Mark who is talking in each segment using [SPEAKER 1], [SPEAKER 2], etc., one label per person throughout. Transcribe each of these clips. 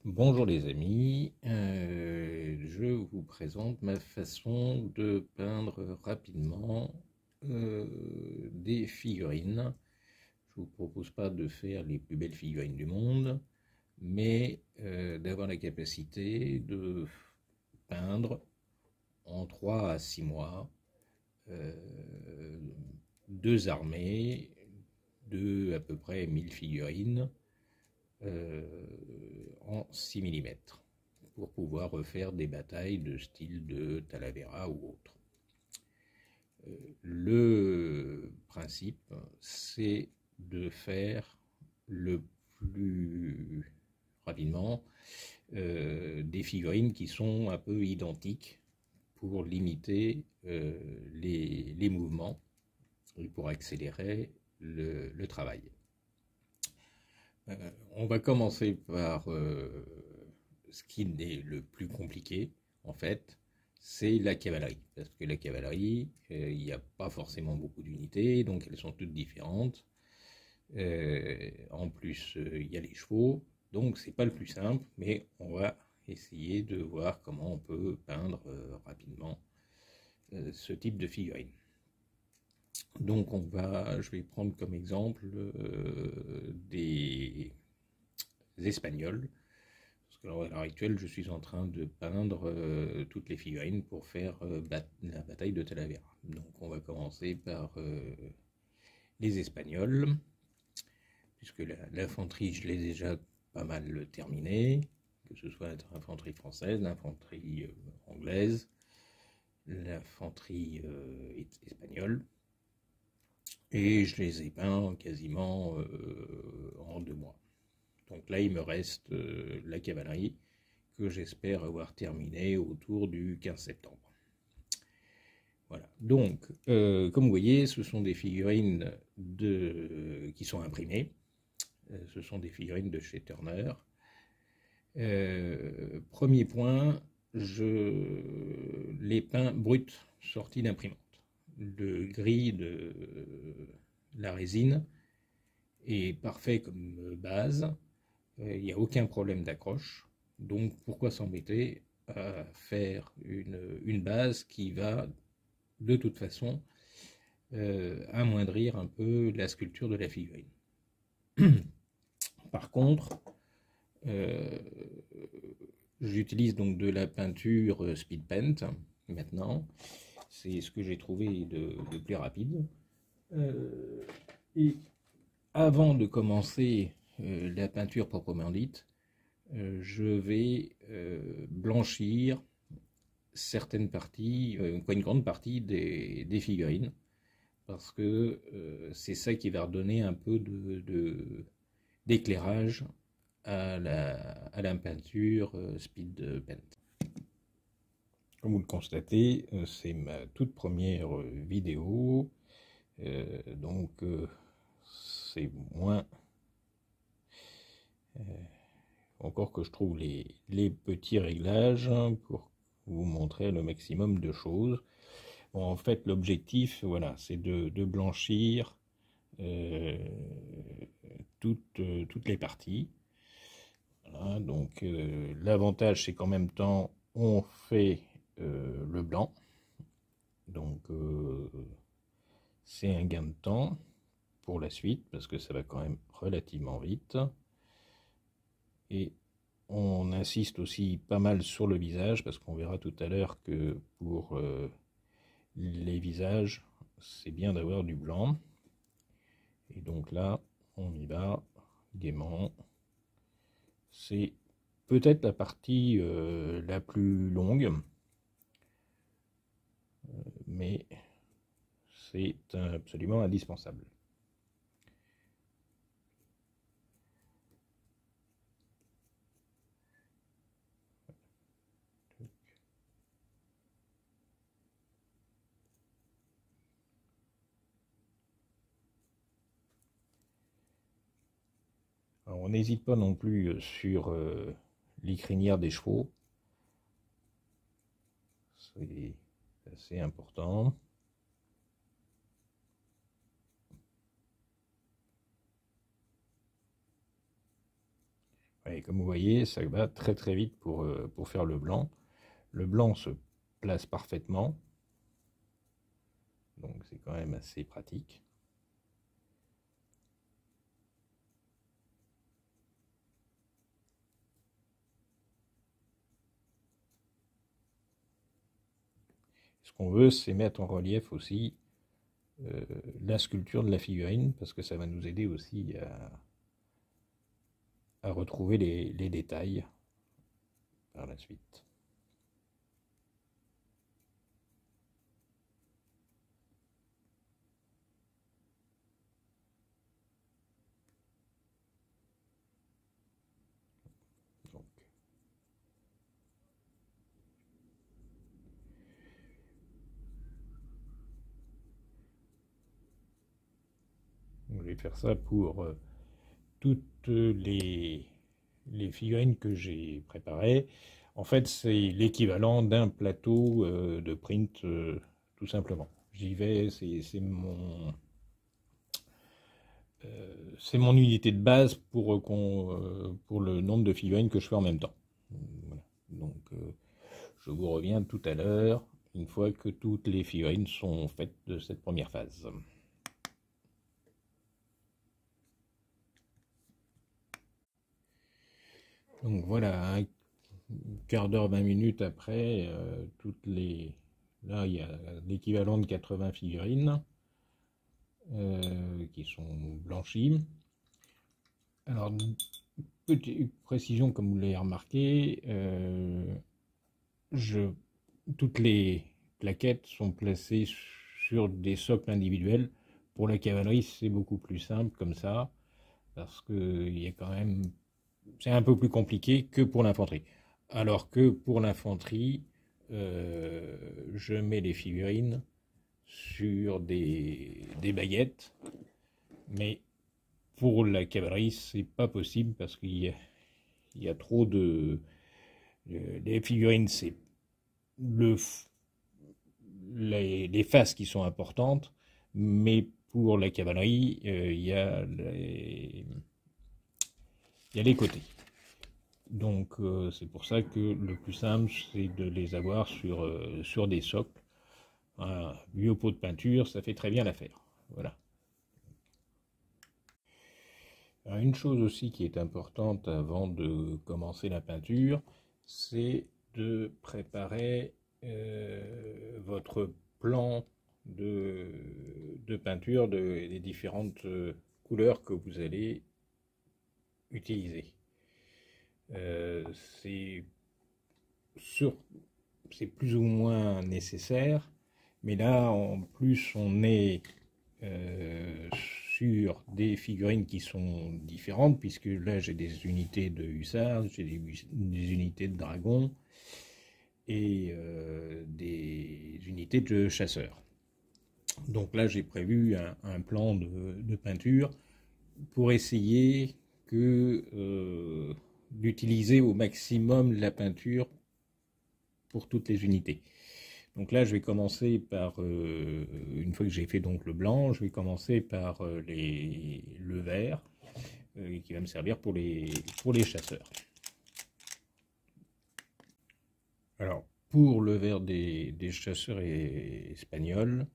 [SPEAKER 1] Bonjour les amis, je vous présente ma façon de peindre rapidement des figurines. Je ne vous propose pas de faire les plus belles figurines du monde, mais d'avoir la capacité de peindre en 3 à 6 mois euh, deux armées de à peu près 1000 figurines euh, en 6 mm pour pouvoir refaire des batailles de style de Talavera ou autre. Le principe, c'est de faire le plus rapidement des figurines qui sont un peu identiques pour limiter les mouvements et pour accélérer le travail. On va commencer par ce qui est le plus compliqué, en fait, c'est la cavalerie. Parce que la cavalerie, il n'y a pas forcément beaucoup d'unités, donc elles sont toutes différentes. En plus, il y a les chevaux, donc c'est pas le plus simple, mais on va essayer de voir comment on peut peindre rapidement ce type de figurine. Donc je vais prendre comme exemple des Espagnols. Parce qu'à l'heure actuelle, je suis en train de peindre toutes les figurines pour faire la bataille de Talavera. Donc on va commencer par les Espagnols, puisque l'infanterie, je l'ai déjà pas mal terminée, que ce soit l'infanterie française, l'infanterie anglaise, l'infanterie espagnole, et je les ai peints quasiment en 2 mois. Donc là, il me reste la cavalerie que j'espère avoir terminée autour du 15 septembre. Voilà. Donc, comme vous voyez, ce sont des figurines qui sont imprimées. Ce sont des figurines de chez Turner. Premier point, je les peins bruts, sortis d'imprimante. Le gris de la résine est parfait comme base. Il n'y a aucun problème d'accroche. Donc pourquoi s'embêter à faire une base qui va de toute façon amoindrir un peu la sculpture de la figurine. Par contre, euh, j'utilise donc de la peinture speed paint maintenant. C'est ce que j'ai trouvé de plus rapide. Et avant de commencer la peinture proprement dite, je vais blanchir certaines parties, une grande partie des figurines, parce que c'est ça qui va redonner un peu d'éclairage à la peinture speed paint. Comme vous le constatez, c'est ma toute première vidéo, donc c'est moins encore que je trouve les petits réglages pour vous montrer le maximum de choses. Bon, en fait, l'objectif, voilà, c'est de blanchir toutes les parties. Voilà, donc, l'avantage, c'est qu'en même temps, on fait le blanc. Donc, c'est un gain de temps pour la suite, parce que ça va quand même relativement vite. Et on insiste aussi pas mal sur le visage, parce qu'on verra tout à l'heure que pour les visages, c'est bien d'avoir du blanc. Et donc là, on y va gaiement. C'est peut-être la partie la plus longue, mais c'est absolument indispensable. Alors, on n'hésite pas non plus sur les crinières des chevaux. C'est assez important. Et comme vous voyez, ça va très très vite pour faire le blanc. Le blanc se place parfaitement, donc c'est quand même assez pratique. Ce qu'on veut, c'est mettre en relief aussi la sculpture de la figurine, parce que ça va nous aider aussi à retrouver les détails par la suite. Donc, je vais faire ça pour toutes les figurines que j'ai préparées. En fait, c'est l'équivalent d'un plateau de print, tout simplement. J'y vais, c'est mon unité de base pour le nombre de figurines que je fais en même temps. Voilà. Donc, je vous reviens tout à l'heure, une fois que toutes les figurines sont faites de cette première phase. Donc voilà, un quart d'heure, 20 minutes après, là il y a l'équivalent de 80 figurines qui sont blanchies. Alors, petite précision, comme vous l'avez remarqué, toutes les plaquettes sont placées sur des socles individuels. Pour la cavalerie, c'est beaucoup plus simple comme ça, parce que il y a quand même, c'est un peu plus compliqué que pour l'infanterie. Alors que pour l'infanterie, je mets les figurines sur des baguettes, mais pour la cavalerie, c'est pas possible parce qu'il y a trop de. Les figurines, c'est les faces qui sont importantes, mais pour la cavalerie, il y a les côtés. Donc c'est pour ça que le plus simple, c'est de les avoir sur des socles. Un vieux pot de peinture, ça fait très bien l'affaire. Voilà. Alors, une chose aussi qui est importante avant de commencer la peinture, c'est de préparer votre plan de peinture des différentes couleurs que vous allez utiliser. C'est plus ou moins nécessaire, mais là en plus on est sur des figurines qui sont différentes, puisque là j'ai des unités de hussards, j'ai des unités de dragons et des unités de chasseurs. Donc là j'ai prévu un plan de peinture pour essayer d'utiliser au maximum la peinture pour toutes les unités. Donc là, je vais commencer par, une fois que j'ai fait donc le blanc, je vais commencer par le vert, qui va me servir pour les chasseurs. Alors, pour le vert des chasseurs espagnols,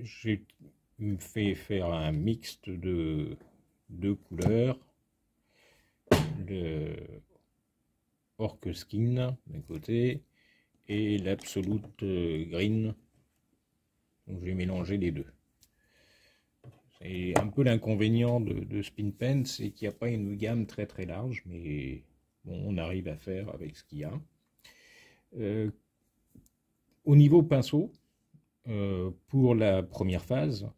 [SPEAKER 1] j'ai fait faire un mixte de deux couleurs, le Orc Skin d'un côté et l'Absolute Green. Donc je vais mélanger les deux. C'est un peu l'inconvénient de Spin Pen, c'est qu'il n'y a pas une gamme très très large, mais bon, on arrive à faire avec ce qu'il y a. Au niveau pinceau, pour la première phase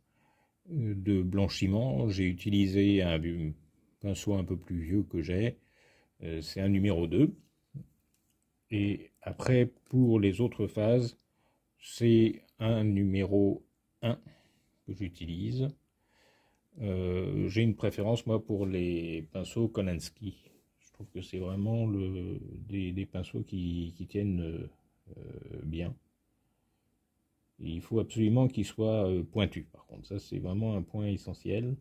[SPEAKER 1] de blanchiment, j'ai utilisé un pinceau un peu plus vieux que j'ai, c'est un numéro 2. Et après, pour les autres phases, c'est un numéro 1 que j'utilise. J'ai une préférence, moi, pour les pinceaux Kolansky. Je trouve que c'est vraiment des pinceaux qui tiennent bien. Et il faut absolument qu'ils soient pointus. Par contre, ça, c'est vraiment un point essentiel.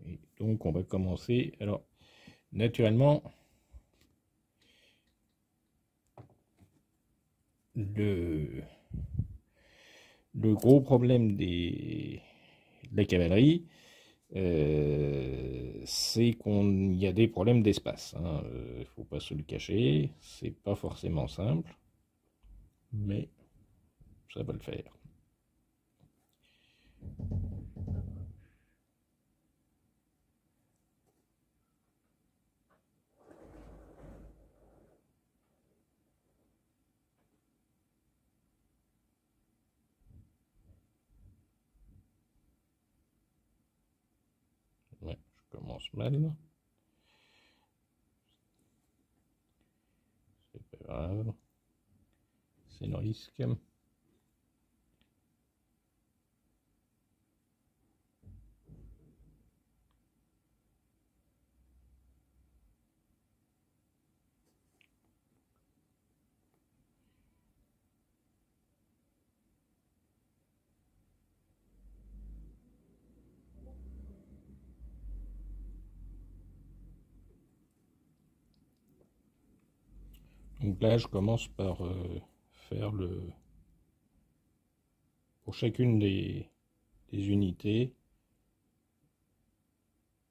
[SPEAKER 1] Et donc on va commencer. Alors naturellement, le gros problème de la cavalerie, c'est qu'il y a des problèmes d'espace. Il ne faut pas se le cacher, c'est pas forcément simple, mais ça va le faire. Ouais, je commence mal. C'est pas grave. C'est le risque. Donc là, je commence par faire pour chacune des unités,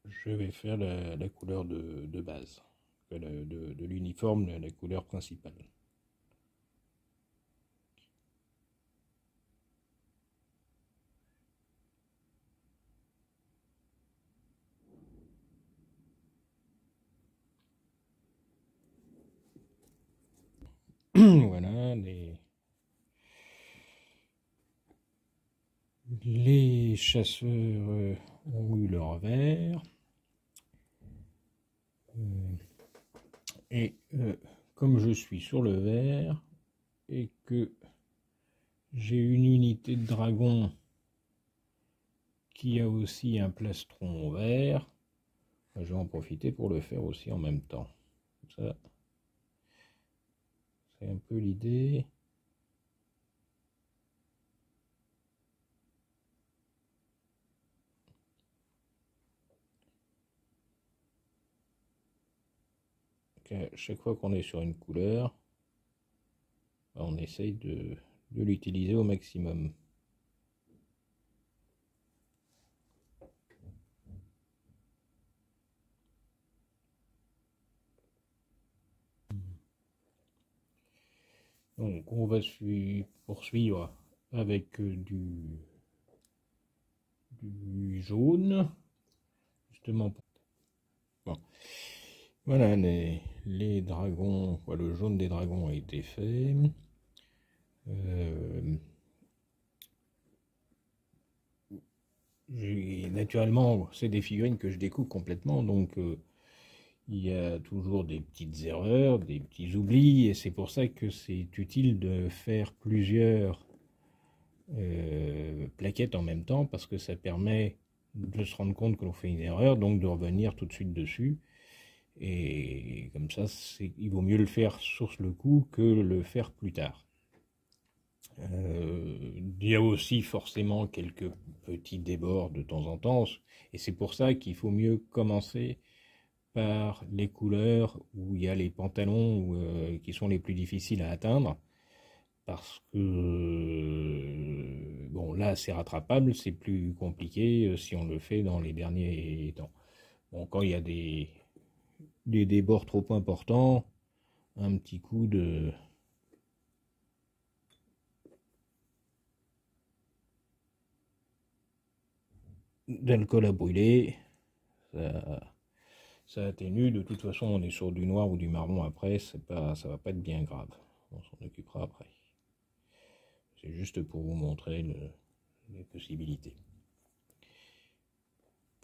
[SPEAKER 1] je vais faire la couleur de base, de l'uniforme, la couleur principale. Voilà, les chasseurs ont eu leur vert. Et comme je suis sur le vert et que j'ai une unité de dragon qui a aussi un plastron vert, je vais en profiter pour le faire aussi en même temps. Comme ça, c'est un peu l'idée. Chaque fois qu'on est sur une couleur, on essaye de l'utiliser au maximum. Donc on va poursuivre avec du jaune, justement. Bon. Voilà, les dragons, le jaune des dragons a été fait. Naturellement, c'est des figurines que je découpe complètement, donc il y a toujours des petites erreurs, des petits oublis, et c'est pour ça que c'est utile de faire plusieurs plaquettes en même temps, parce que ça permet de se rendre compte que l'on fait une erreur, donc de revenir tout de suite dessus. Et comme ça, il vaut mieux le faire sur le coup que le faire plus tard. Il y a aussi forcément quelques petits débords de temps en temps, et c'est pour ça qu'il faut mieux commencer par les couleurs où il y a les pantalons qui sont les plus difficiles à atteindre, parce que bon, là c'est rattrapable, c'est plus compliqué si on le fait dans les derniers temps. Bon, quand il y a des débords trop importants, un petit coup d'alcool à brûler, ça atténue. De toute façon, on est sur du noir ou du marron après, ça va pas être bien grave. On s'en occupera après. C'est juste pour vous montrer les possibilités.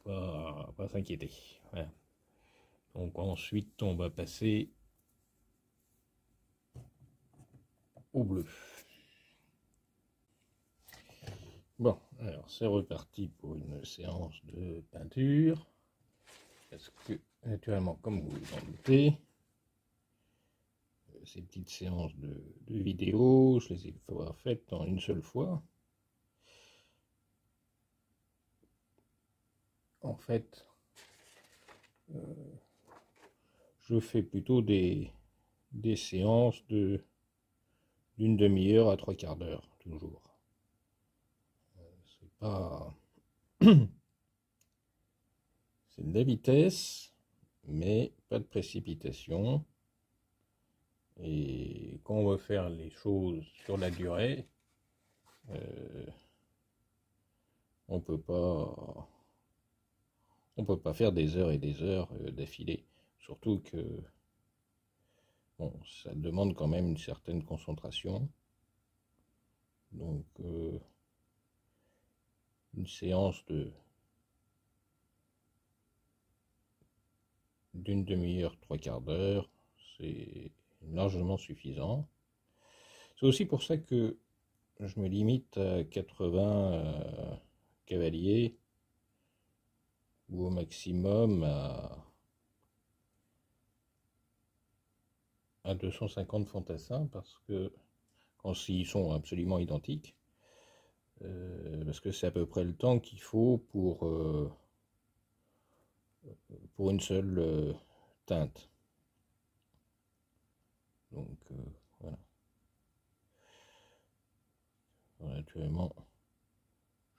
[SPEAKER 1] Pas s'inquiéter. Voilà. Donc ensuite, on va passer au bleu. Bon, alors c'est reparti pour une séance de peinture. Parce que, naturellement, comme vous vous en doutez, ces petites séances de vidéo, je les ai faites en une seule fois. En fait, je fais plutôt des séances d'une demi-heure à 3/4 d'heure, toujours. C'est pas... C'est de la vitesse, mais pas de précipitation. Et quand on veut faire les choses sur la durée, on peut pas faire des heures et des heures d'affilée. Surtout que bon, ça demande quand même une certaine concentration. Donc une séance d'une demi-heure, 3/4 d'heure, c'est largement suffisant. C'est aussi pour ça que je me limite à 80 cavaliers ou au maximum à 250 fantassins, parce que quand ils sont absolument identiques, parce que c'est à peu près le temps qu'il faut pour une seule teinte. Donc voilà. Naturellement,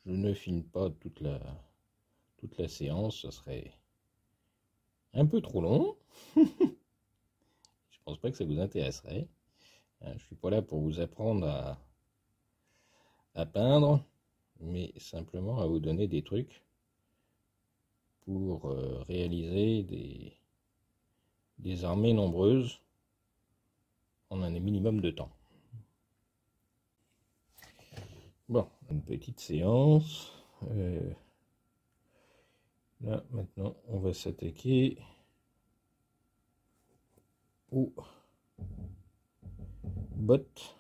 [SPEAKER 1] je ne filme pas toute la séance, ça serait un peu trop long. Je pense pas que ça vous intéresserait. Je suis pas là pour vous apprendre à peindre, mais simplement à vous donner des trucs pour réaliser des armées nombreuses en un minimum de temps. Bon, une petite séance. Là, maintenant, on va s'attaquer aux bottes.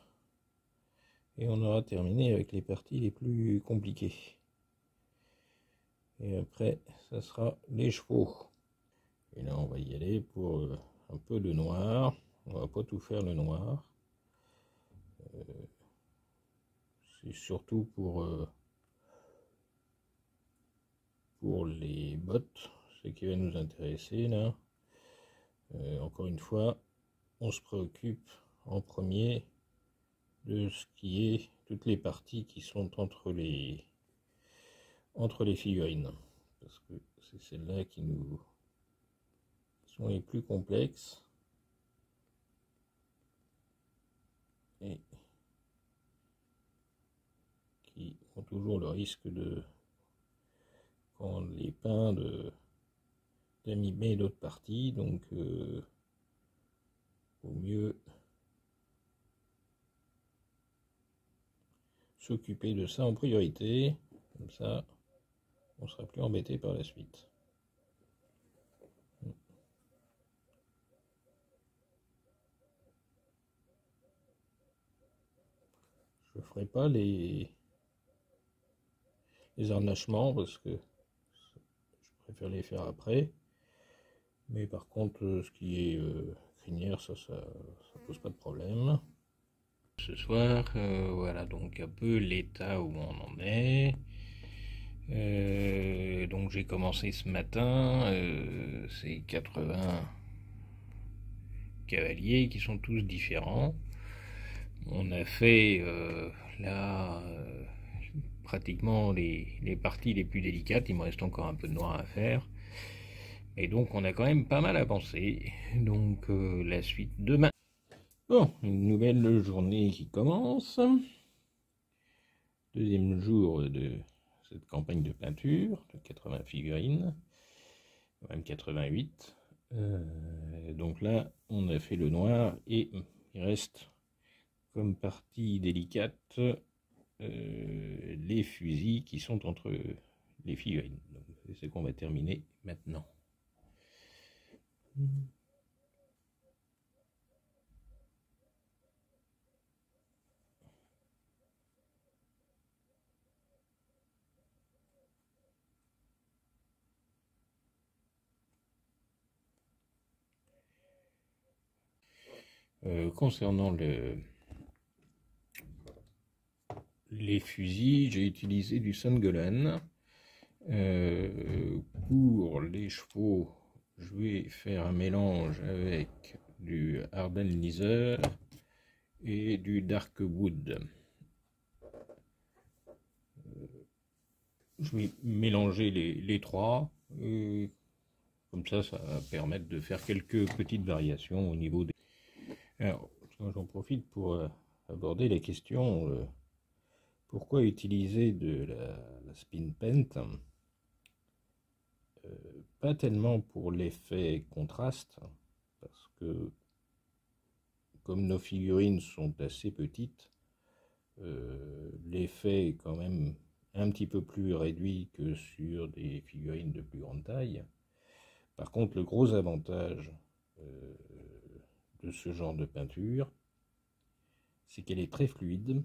[SPEAKER 1] Et on aura terminé avec les parties les plus compliquées. Et après, ça sera les chevaux. Et là, on va y aller pour un peu de noir. On va pas tout faire le noir. C'est surtout pour les bottes, ce qui va nous intéresser là. Encore une fois, on se préoccupe en premier de ce qui est toutes les parties qui sont entre les figurines, parce que c'est celles-là qui sont les plus complexes et qui ont toujours le risque quand on les peint d'amimer d'autres parties. Donc vaut mieux s'occuper de ça en priorité, comme ça on sera plus embêté par la suite. Je ferai pas les harnachements parce que je préfère les faire après, mais par contre ce qui est crinière, ça pose pas de problème. Ce soir, voilà donc un peu l'état où on en est. Donc j'ai commencé ce matin, c'est 80 cavaliers qui sont tous différents. On a fait là pratiquement les parties les plus délicates. Il me reste encore un peu de noir à faire. Et donc on a quand même pas mal avancé. Donc la suite demain. Bon, une nouvelle journée qui commence. Deuxième jour de cette campagne de peinture de 80 figurines, même 88. Donc là, on a fait le noir et il reste comme partie délicate les fusils qui sont entre les figurines. C'est ce qu'on va terminer maintenant. Concernant les fusils, j'ai utilisé du Songolan. Pour les chevaux, je vais faire un mélange avec du Arden Leather et du Dark Wood. Je vais mélanger les trois, et comme ça va permettre de faire quelques petites variations au niveau des... Alors, j'en profite pour aborder la question pourquoi utiliser de la spin paint? Pas tellement pour l'effet contraste, parce que comme nos figurines sont assez petites, l'effet est quand même un petit peu plus réduit que sur des figurines de plus grande taille. Par contre, le gros avantage de ce genre de peinture, c'est qu'elle est très fluide,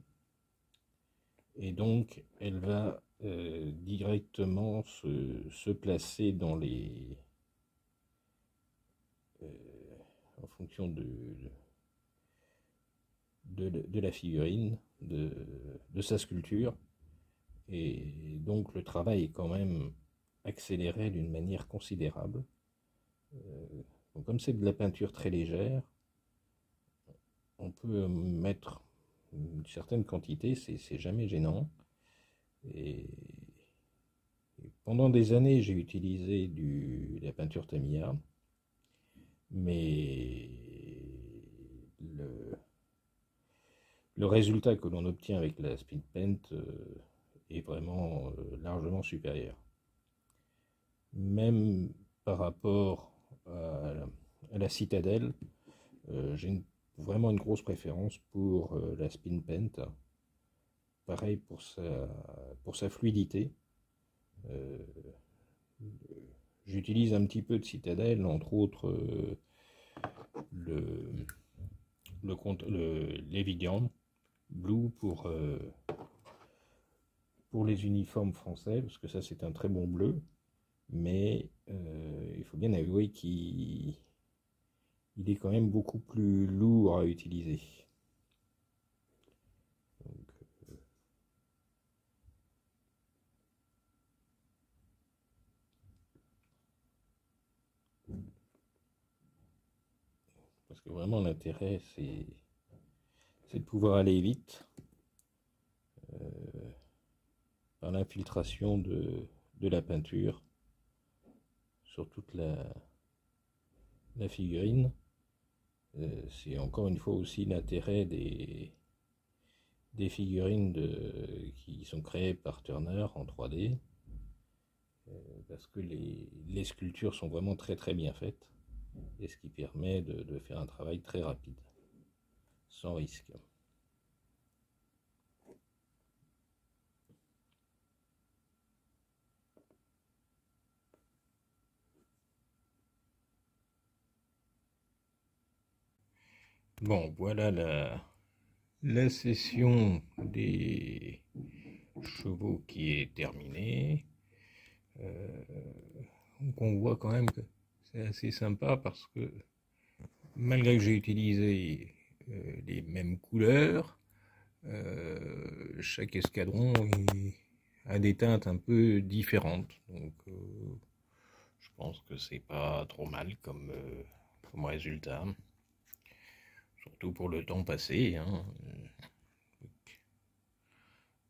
[SPEAKER 1] et donc elle va directement se placer dans les... en fonction de la figurine, de sa sculpture, et donc le travail est quand même accéléré d'une manière considérable. Donc comme c'est de la peinture très légère, on peut mettre une certaine quantité, c'est jamais gênant. Et pendant des années, j'ai utilisé de la peinture Tamiya, mais le résultat que l'on obtient avec la spin paint est vraiment largement supérieur. Même par rapport à la citadelle, j'ai vraiment une grosse préférence pour la spin paint. Pareil pour sa fluidité. J'utilise un petit peu de citadelle, entre autres l'Evidian Blue pour les uniformes français, parce que ça c'est un très bon bleu, mais il faut bien avouer qu'il est quand même beaucoup plus lourd à utiliser. Donc, parce que vraiment l'intérêt c'est de pouvoir aller vite par l'infiltration de la peinture sur toute la figurine. C'est encore une fois aussi l'intérêt des figurines qui sont créées par Turner en 3D, parce que les sculptures sont vraiment très très bien faites, et ce qui permet de faire un travail très rapide, sans risque. Bon, voilà la session des chevaux qui est terminée. Donc on voit quand même que c'est assez sympa, parce que malgré que j'ai utilisé les mêmes couleurs, chaque escadron a des teintes un peu différentes. Donc je pense que c'est pas trop mal comme résultat. Surtout pour le temps passé, hein.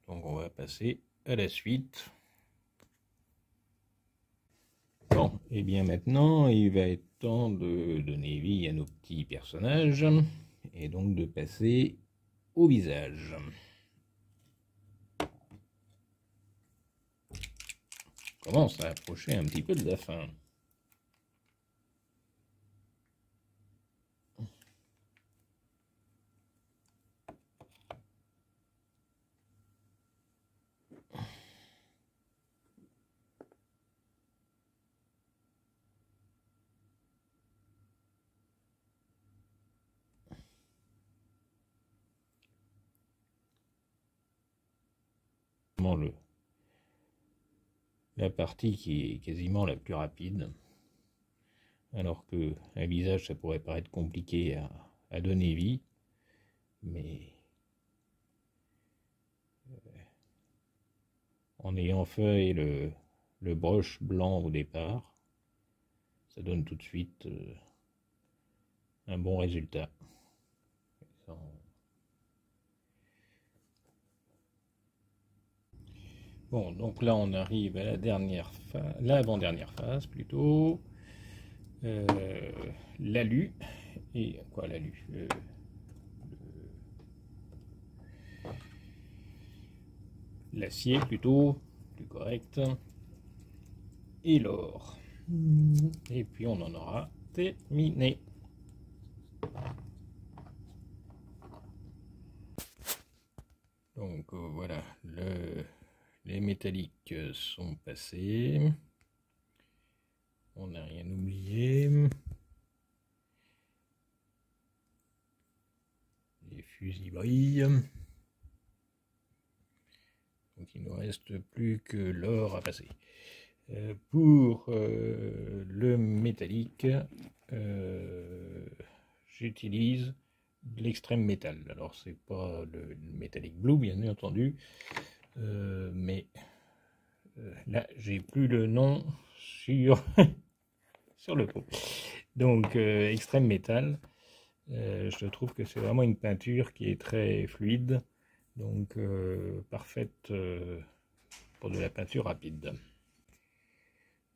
[SPEAKER 1] Donc on va passer à la suite. Bon, et bien maintenant, il va être temps de donner vie à nos petits personnages, et donc de passer au visage. On commence à approcher un petit peu de la fin. La partie qui est quasiment la plus rapide, alors que un visage ça pourrait paraître compliqué à donner vie, mais en ayant fait le brush blanc au départ, ça donne tout de suite un bon résultat. Bon, donc là on arrive à la dernière phase, l'avant-dernière phase plutôt, l'alu, et quoi l'alu, l'acier plutôt, plus correct, et l'or. Et puis on en aura terminé. Donc voilà, les métalliques sont passés. On n'a rien oublié. Les fusils brillent. Donc il ne nous reste plus que l'or à passer. Pour le métallique, j'utilise de l'extrême métal. Alors c'est pas le métallique blue bien entendu, mais là j'ai plus le nom sur sur le pot. Donc extrême métal, je trouve que c'est vraiment une peinture qui est très fluide, donc parfaite pour de la peinture rapide.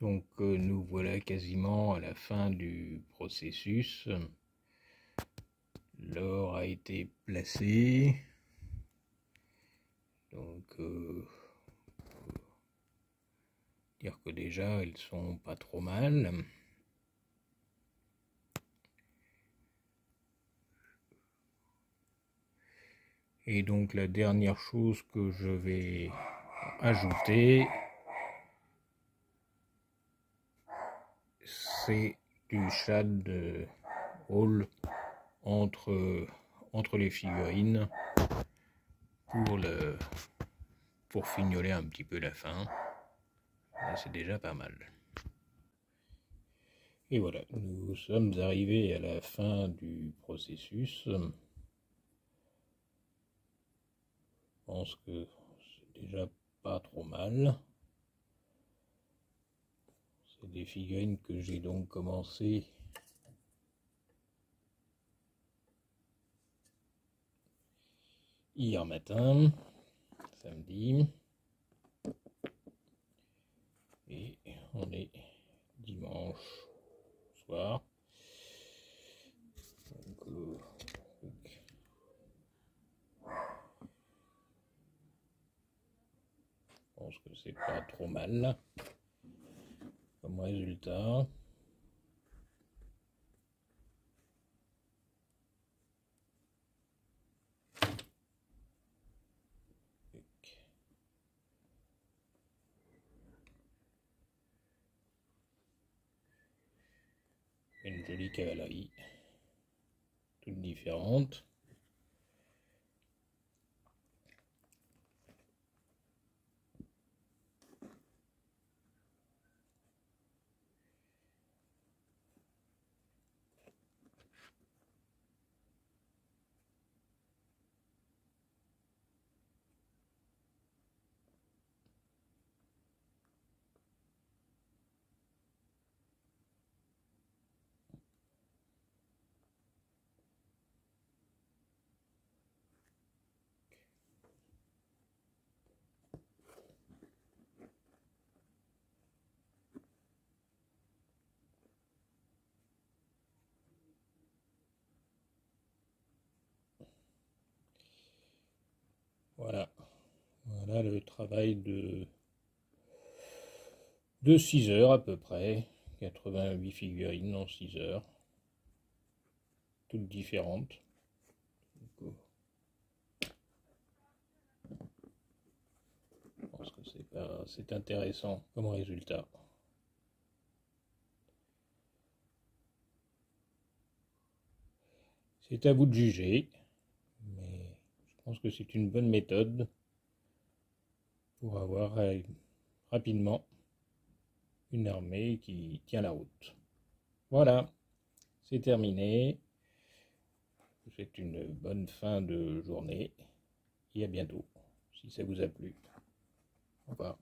[SPEAKER 1] Donc nous voilà quasiment à la fin du processus. L'or a été placé. Donc dire que déjà elles sont pas trop mal. Et donc la dernière chose que je vais ajouter, c'est du shade hall entre les figurines pour fignoler un petit peu la fin. C'est déjà pas mal. Et voilà, nous sommes arrivés à la fin du processus. Je pense que c'est déjà pas trop mal. C'est des figurines que j'ai donc commencé hier matin, samedi, et on est dimanche soir. Donc, je pense que c'est pas trop mal comme résultat. Une jolie cavalerie, toutes différentes. Voilà, voilà le travail de 6 heures à peu près, 88 figurines en 6 heures, toutes différentes. Je pense que c'est intéressant comme résultat. C'est à vous de juger, mais je pense que c'est une bonne méthode pour avoir rapidement une armée qui tient la route. Voilà, c'est terminé. Je vous souhaite une bonne fin de journée et à bientôt, si ça vous a plu. Au revoir.